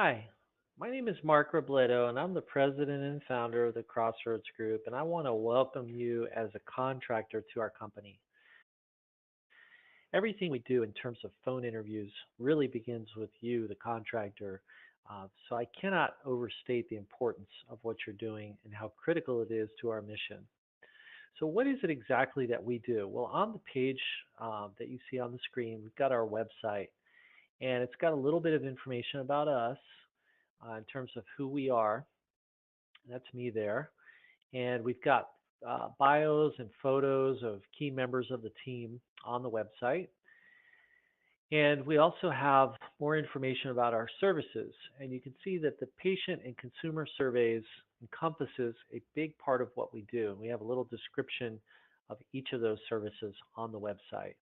Hi, my name is Mark Robledo, and I'm the president and founder of the Crossroads Group, and I want to welcome you as a contractor to our company. Everything we do in terms of phone interviews really begins with you, the contractor. So I cannot overstate the importance of what you're doing and how critical it is to our mission. So, what is it exactly that we do? Well, on the page that you see on the screen, we've got our website, and it's got a little bit of information about us in terms of who we are. That's me there. And we've got bios and photos of key members of the team on the website. And we also have more information about our services. And you can see that the patient and consumer surveys encompasses a big part of what we do. We have a little description of each of those services on the website.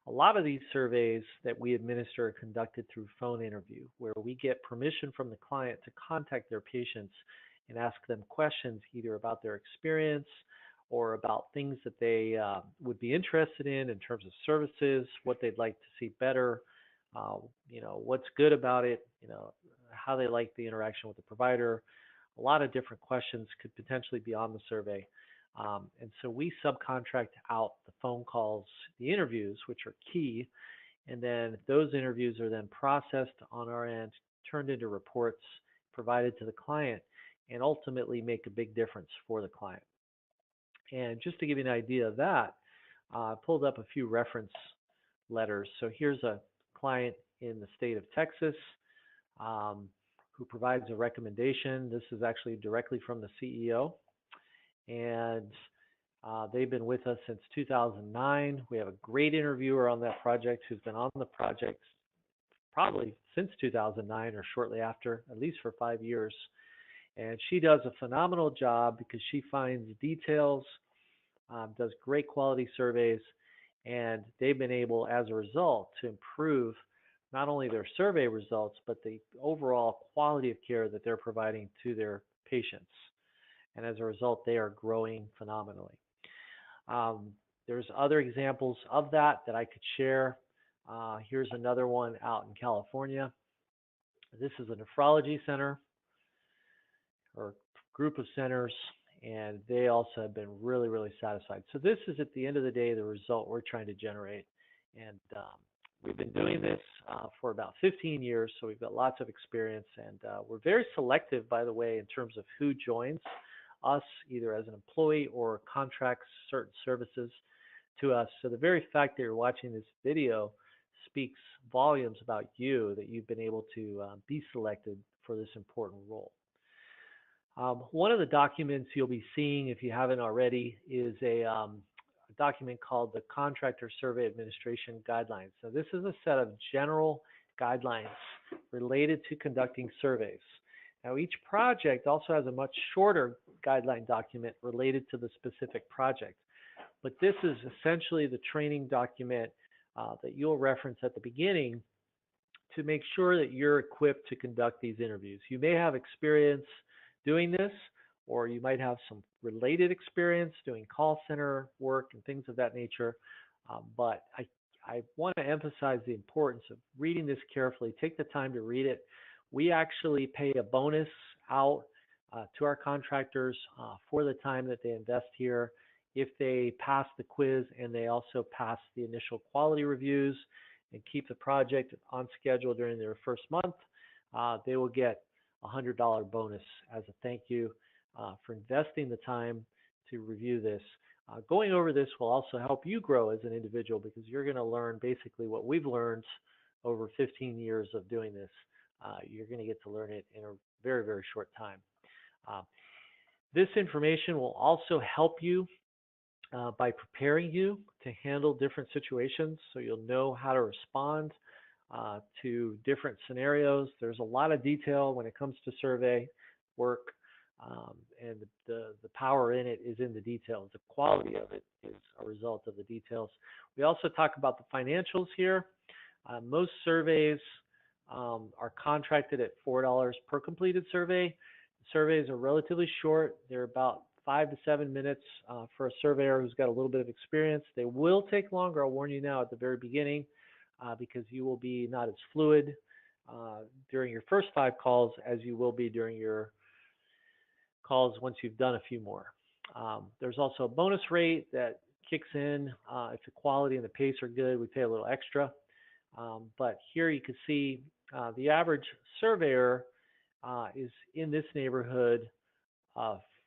A lot of these surveys that we administer are conducted through phone interview, where we get permission from the client to contact their patients and ask them questions either about their experience or about things that they would be interested in terms of services, what they'd like to see better, uh, what's good about it, how they like the interaction with the provider. A lot of different questions could potentially be on the survey. And so we subcontract out the phone calls, the interviews, which are key, and then those interviews are then processed on our end, turned into reports, provided to the client, and ultimately make a big difference for the client. And just to give you an idea of that, I pulled up a few reference letters. So here's a client in the state of Texas um, who provides a recommendation. This is actually directly from the CEO, and they've been with us since 2009. We have a great interviewer on that project who's been on the project probably since 2009 or shortly after, at least for 5 years. And she does a phenomenal job because she finds details, does great quality surveys, and they've been able, as a result, to improve not only their survey results, but the overall quality of care that they're providing to their patients. And as a result, they are growing phenomenally. Um, there's other examples of that I could share. Here's another one out in California. This is a nephrology center or group of centers, and they also have been really, really satisfied. So this is, at the end of the day, the result we're trying to generate. And we've been doing this for about 15 years, so we've got lots of experience. And we're very selective, by the way, in terms of who joins us, either as an employee or contracts certain services to us. So the very fact that you're watching this video speaks volumes about you, that you've been able to be selected for this important role. One of the documents you'll be seeing, if you haven't already, is a document called the Contractor Survey Administration Guidelines. So this is a set of general guidelines related to conducting surveys. Now, each project also has a much shorter guideline document related to the specific project. But this is essentially the training document that you'll reference at the beginning to make sure that you're equipped to conduct these interviews. You may have experience doing this, or you might have some related experience doing call center work and things of that nature. But I want to emphasize the importance of reading this carefully. Take the time to read it. We actually pay a bonus out to our contractors for the time that they invest here. If they pass the quiz and they also pass the initial quality reviews and keep the project on schedule during their first month, they will get a $100 bonus as a thank you for investing the time to review this. Going over this will also help you grow as an individual, because you're going to learn basically what we've learned over 15 years of doing this. You're going to get to learn it in a very, very short time. This information will also help you by preparing you to handle different situations, so you'll know how to respond to different scenarios. There's a lot of detail when it comes to survey work, and the power in it is in the details. The quality of it is a result of the details. We also talk about the financials here. Most surveys are contracted at $4 per completed survey. Surveys are relatively short. They're about 5 to 7 minutes for a surveyor who's got a little bit of experience. They will take longer, I'll warn you now at the very beginning, because you will be not as fluid during your first 5 calls as you will be during your calls once you've done a few more. There's also a bonus rate that kicks in. If the quality and the pace are good, we pay a little extra. But here you can see the average surveyor is in this neighborhood,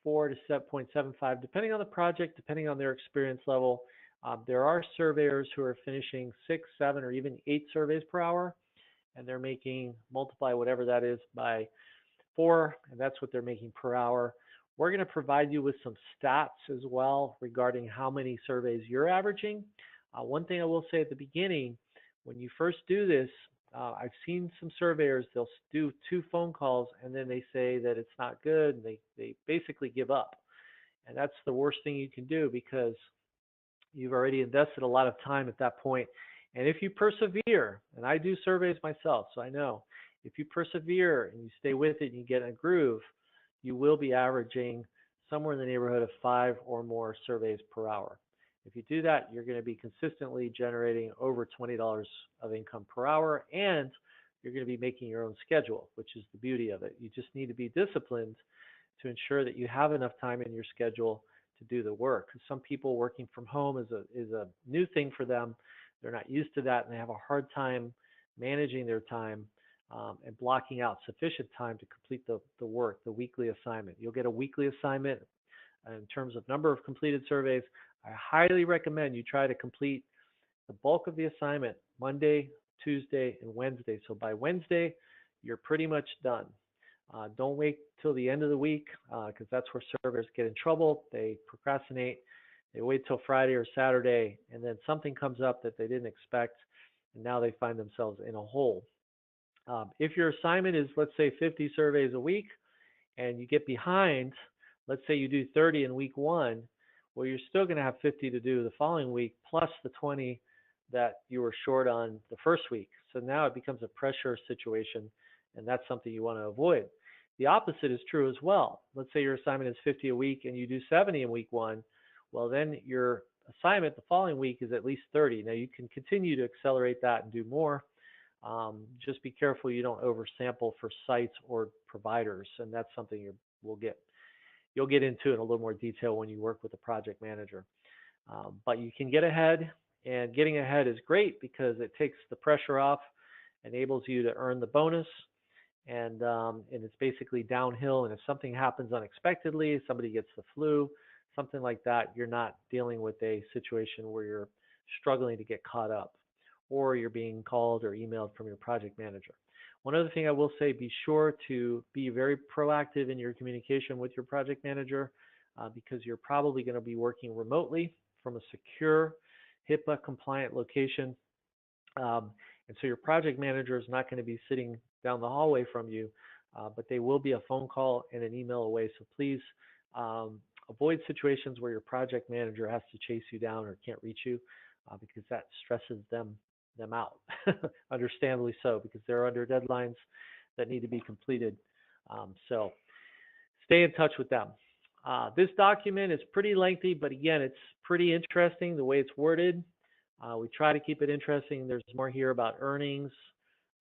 4 to 7.75, depending on the project, depending on their experience level. There are surveyors who are finishing 6, 7, or even 8 surveys per hour, and they're making, multiply whatever that is by 4, and that's what they're making per hour. We're going to provide you with some stats as well regarding how many surveys you're averaging. One thing I will say at the beginning, when you first do this, I've seen some surveyors, they'll do 2 phone calls and then they say that it's not good and they basically give up. And that's the worst thing you can do because you've already invested a lot of time at that point. And if you persevere, and I do surveys myself, so I know, if you persevere and you stay with it and you get in a groove, you will be averaging somewhere in the neighborhood of 5 or more surveys per hour. If you do that, you're going to be consistently generating over $20 of income per hour, and you're going to be making your own schedule, which is the beauty of it. You just need to be disciplined to ensure that you have enough time in your schedule to do the work. Because some people working from home is a new thing for them. They're not used to that, and they have a hard time managing their time and blocking out sufficient time to complete the work, the weekly assignment. You'll get a weekly assignment in terms of number of completed surveys. I highly recommend you try to complete the bulk of the assignment Monday, Tuesday, and Wednesday. So by Wednesday, you're pretty much done. Don't wait till the end of the week because that's where surveyors get in trouble. They procrastinate. They wait till Friday or Saturday, and then something comes up that they didn't expect, and now they find themselves in a hole. If your assignment is, let's say, 50 surveys a week, and you get behind, let's say you do 30 in week 1, well, you're still going to have 50 to do the following week, plus the 20 that you were short on the first week. So now it becomes a pressure situation, and that's something you want to avoid. The opposite is true as well. Let's say your assignment is 50 a week and you do 70 in week 1. Well, then your assignment the following week is at least 30. Now you can continue to accelerate that and do more. Just be careful you don't oversample for sites or providers, and that's something you'll get into in a little more detail when you work with a project manager. But you can get ahead, and getting ahead is great because it takes the pressure off, enables you to earn the bonus, and it's basically downhill. And if something happens unexpectedly, somebody gets the flu, something like that, you're not dealing with a situation where you're struggling to get caught up, or you're being called or emailed from your project manager. One other thing I will say, be sure to be very proactive in your communication with your project manager because you're probably going to be working remotely from a secure, HIPAA compliant location. And so your project manager is not going to be sitting down the hallway from you, but they will be a phone call and an email away. So please avoid situations where your project manager has to chase you down or can't reach you because that stresses them out, understandably so, because they're under deadlines that need to be completed. So stay in touch with them. This document is pretty lengthy, but again, it's pretty interesting the way it's worded. We try to keep it interesting. There's more here about earnings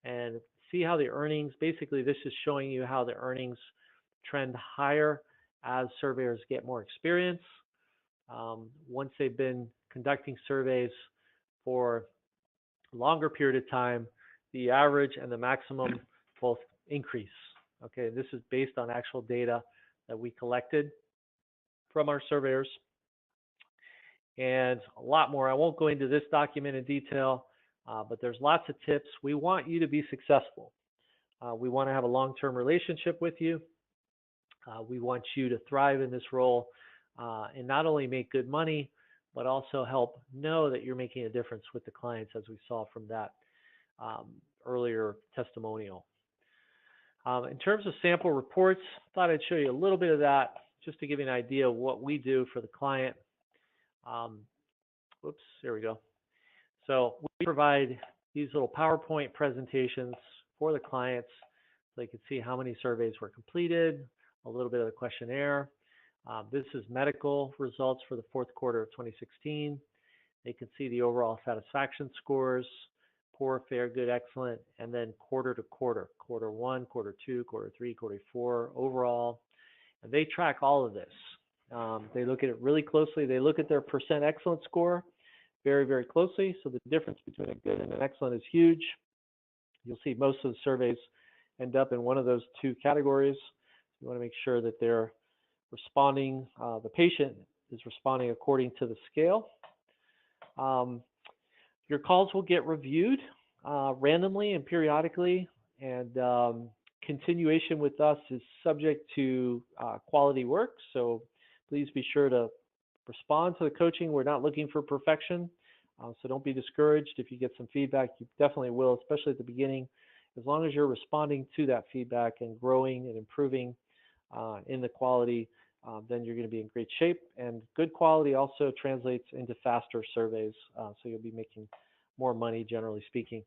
and see how the earnings, basically this is showing you how the earnings trend higher as surveyors get more experience. Once they've been conducting surveys for a longer period of time, the average and the maximum both increase. Okay, this is based on actual data that we collected from our surveyors. And a lot more. I won't go into this document in detail, but there's lots of tips. We want you to be successful. We want to have a long-term relationship with you. We want you to thrive in this role and not only make good money, but also help know that you're making a difference with the clients, as we saw from that earlier testimonial. In terms of sample reports, I thought I'd show you a little bit of that just to give you an idea of what we do for the client. Whoops, there we go. So we provide these little PowerPoint presentations for the clients so they can see how many surveys were completed, a little bit of the questionnaire. This is medical results for the fourth quarter of 2016. They can see the overall satisfaction scores, poor, fair, good, excellent, and then quarter to quarter, quarter one, quarter two, quarter three, quarter four, overall. And they track all of this. They look at it really closely. They look at their percent excellent score very, very closely. So the difference between a good and an excellent is huge. You'll see most of the surveys end up in one of those two categories. You want to make sure that they're responding, the patient is responding according to the scale. Your calls will get reviewed randomly and periodically, and continuation with us is subject to quality work. So please be sure to respond to the coaching. We're not looking for perfection, so don't be discouraged if you get some feedback. You definitely will, especially at the beginning. As long as you're responding to that feedback and growing and improving in the quality, then you're going to be in great shape. And good quality also translates into faster surveys, so you'll be making more money, generally speaking,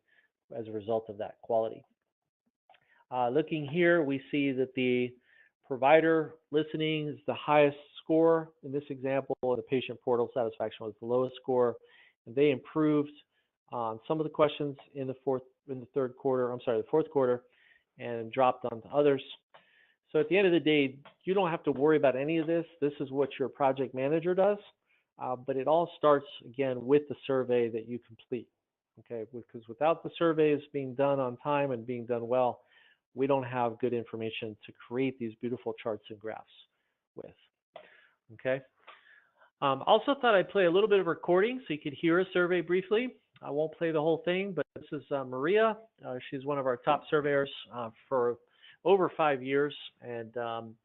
as a result of that quality. Looking here, we see that the provider listening is the highest score in this example. The patient portal satisfaction was the lowest score, and they improved on some of the questions in the fourth quarter, and dropped on others. So at the end of the day, you don't have to worry about any of this. This is what your project manager does, but it all starts again with the survey that you complete. Okay, because without the surveys being done on time and being done well, we don't have good information to create these beautiful charts and graphs with. Okay. Also thought I'd play a little bit of recording so you could hear a survey briefly. I won't play the whole thing, but this is Maria. She's one of our top surveyors for over 5 years, and I'm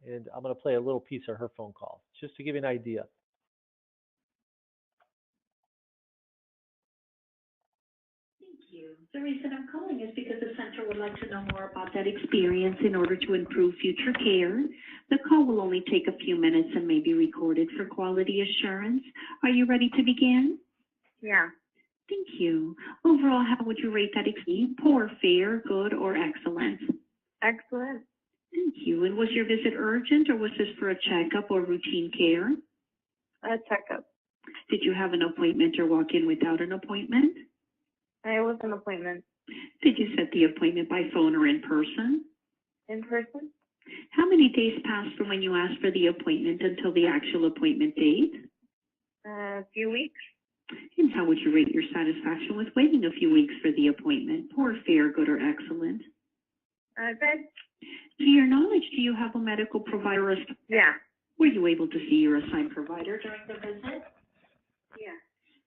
going to play a little piece of her phone call just to give you an idea. The reason I'm calling is because the center would like to know more about that experience in order to improve future care. The call will only take a few minutes and may be recorded for quality assurance. Are you ready to begin? Yeah. Thank you. Overall, how would you rate that experience? Poor, fair, good, or excellent? Excellent. Thank you. And was your visit urgent, or was this for a checkup or routine care? A checkup. Did you have an appointment or walk in without an appointment? It was an appointment. Did you set the appointment by phone or in person? In person? How many days passed from when you asked for the appointment until the actual appointment date? A few weeks. And how would you rate your satisfaction with waiting a few weeks for the appointment? Poor, fair, good, or excellent? Good. To your knowledge, do you have a medical provider? Yeah. Were you able to see your assigned provider during the visit? Yeah.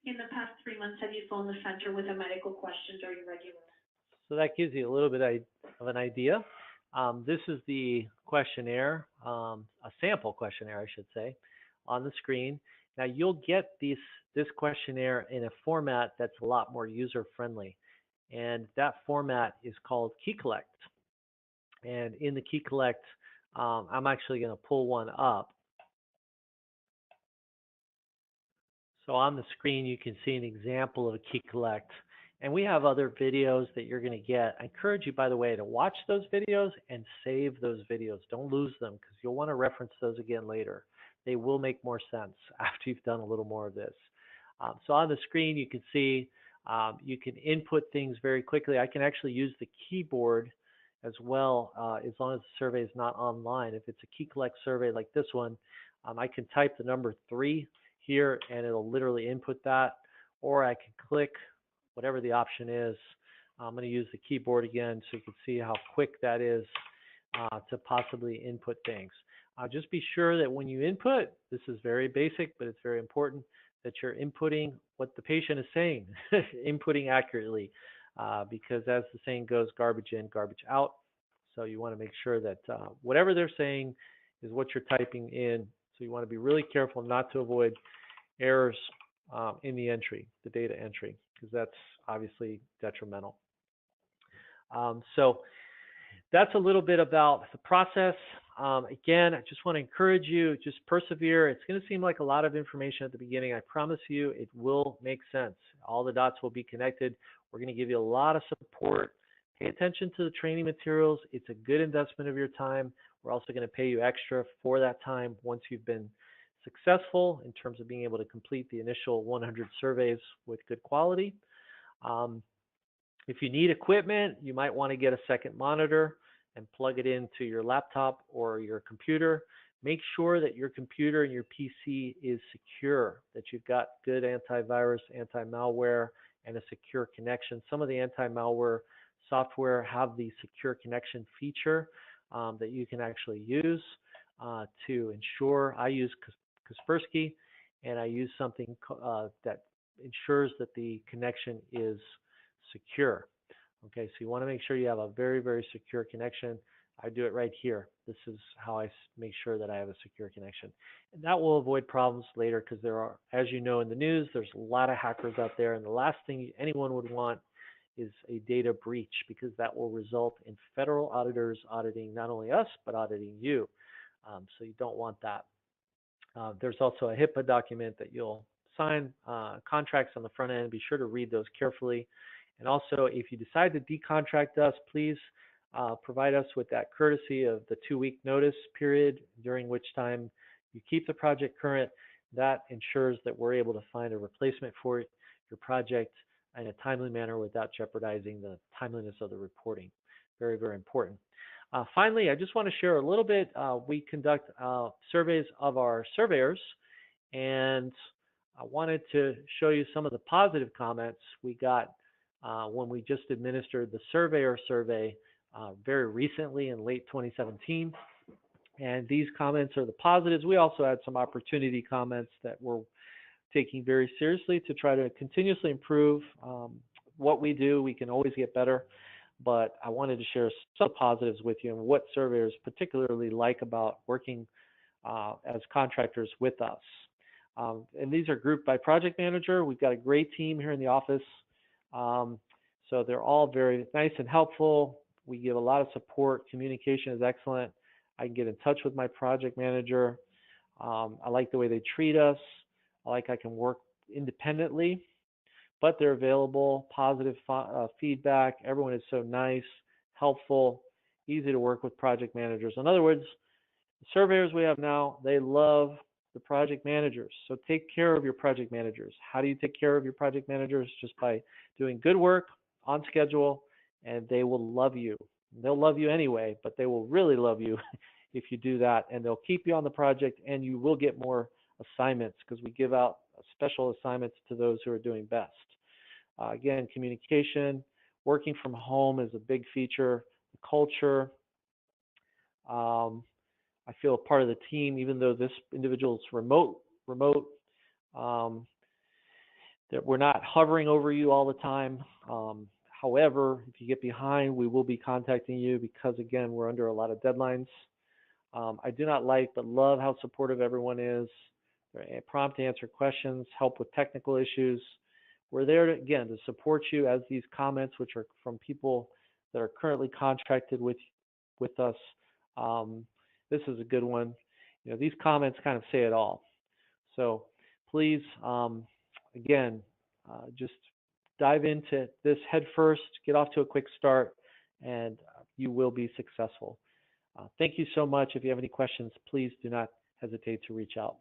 In the past 3 months, have you phoned the center with a medical question during regular? So that gives you a little bit of an idea. This is the questionnaire, a sample questionnaire, I should say, on the screen. Now you'll get this questionnaire in a format that's a lot more user-friendly, and that format is called Key Collect. And in the Key Collect, I'm actually going to pull one up. So on the screen, you can see an example of a Key Collect. And we have other videos that you're going to get. I encourage you, by the way, to watch those videos and save those videos. Don't lose them, because you'll want to reference those again later. They will make more sense after you've done a little more of this. So on the screen, you can see you can input things very quickly. I can actually use the keyboard as well, as long as the survey is not online. If it's a Key Collect survey like this one, I can type the number 3 here and it'll literally input that, or I can click whatever the option is. I'm going to use the keyboard again so you can see how quick that is to possibly input things. Just be sure that when you input, this is very basic, but it's very important that you're inputting what the patient is saying, inputting accurately, because as the saying goes, garbage in, garbage out. So you want to make sure that whatever they're saying is what you're typing in. So you want to be really careful not to avoid errors in the entry, the data entry, because that's obviously detrimental. So that's a little bit about the process. Again, I just want to encourage you, just persevere. It's going to seem like a lot of information at the beginning. I promise you it will make sense. All the dots will be connected. We're going to give you a lot of support. Pay attention to the training materials. It's a good investment of your time. We're also going to pay you extra for that time once you've been successful in terms of being able to complete the initial 100 surveys with good quality. If you need equipment, you might want to get a second monitor and plug it into your laptop or your computer. Make sure that your computer and your PC is secure, that you've got good antivirus, anti-malware, and a secure connection. Some of the anti-malware software have the secure connection feature that you can actually use to ensure. I use Kaspersky, and I use something that ensures that the connection is secure. Okay, so you want to make sure you have a very, very secure connection. I do it right here. This is how I make sure that I have a secure connection. And that will avoid problems later because there are, as you know in the news, there's a lot of hackers out there, and the last thing anyone would want is a data breach, because that will result in federal auditors auditing not only us, but auditing you. So you don't want that. There's also a HIPAA document that you'll sign, contracts on the front end. Be sure to read those carefully. And also, if you decide to decontract us, please provide us with that courtesy of the 2-week notice period, during which time you keep the project current. That ensures that we're able to find a replacement for your project in a timely manner without jeopardizing the timeliness of the reporting. Very, very important. Finally, I just want to share a little bit. We conduct surveys of our surveyors, and I wanted to show you some of the positive comments we got when we just administered the surveyor survey very recently in late 2017. And these comments are the positives. We also had some opportunity comments that we're taking very seriously to try to continuously improve what we do. We can always get better, but I wanted to share some positives with you and what surveyors particularly like about working as contractors with us. And these are grouped by project manager. We've got a great team here in the office. So they're all very nice and helpful. We give a lot of support. Communication is excellent. I can get in touch with my project manager. I like the way they treat us. I can work independently, but they're available. Positive feedback. Everyone is so nice, helpful, easy to work with project managers. In other words, the surveyors we have now, they love the project managers. So take care of your project managers. How do you take care of your project managers? Just by doing good work on schedule, and they will love you. They'll love you anyway, but they will really love you if you do that, and they'll keep you on the project, and you will get more assignments because we give out special assignments to those who are doing best. Again, communication, working from home is a big feature. The culture. I feel a part of the team, even though this individual is remote, that we're not hovering over you all the time. However, if you get behind, we will be contacting you because, again, we're under a lot of deadlines. I do not like but love how supportive everyone is. They're prompt to answer questions, help with technical issues. We're there, again, to support you, as these comments, which are from people that are currently contracted with us. This is a good one. These comments kind of say it all. So please, again, just dive into this head first, get off to a quick start, and you will be successful. Thank you so much. If you have any questions, please do not hesitate to reach out.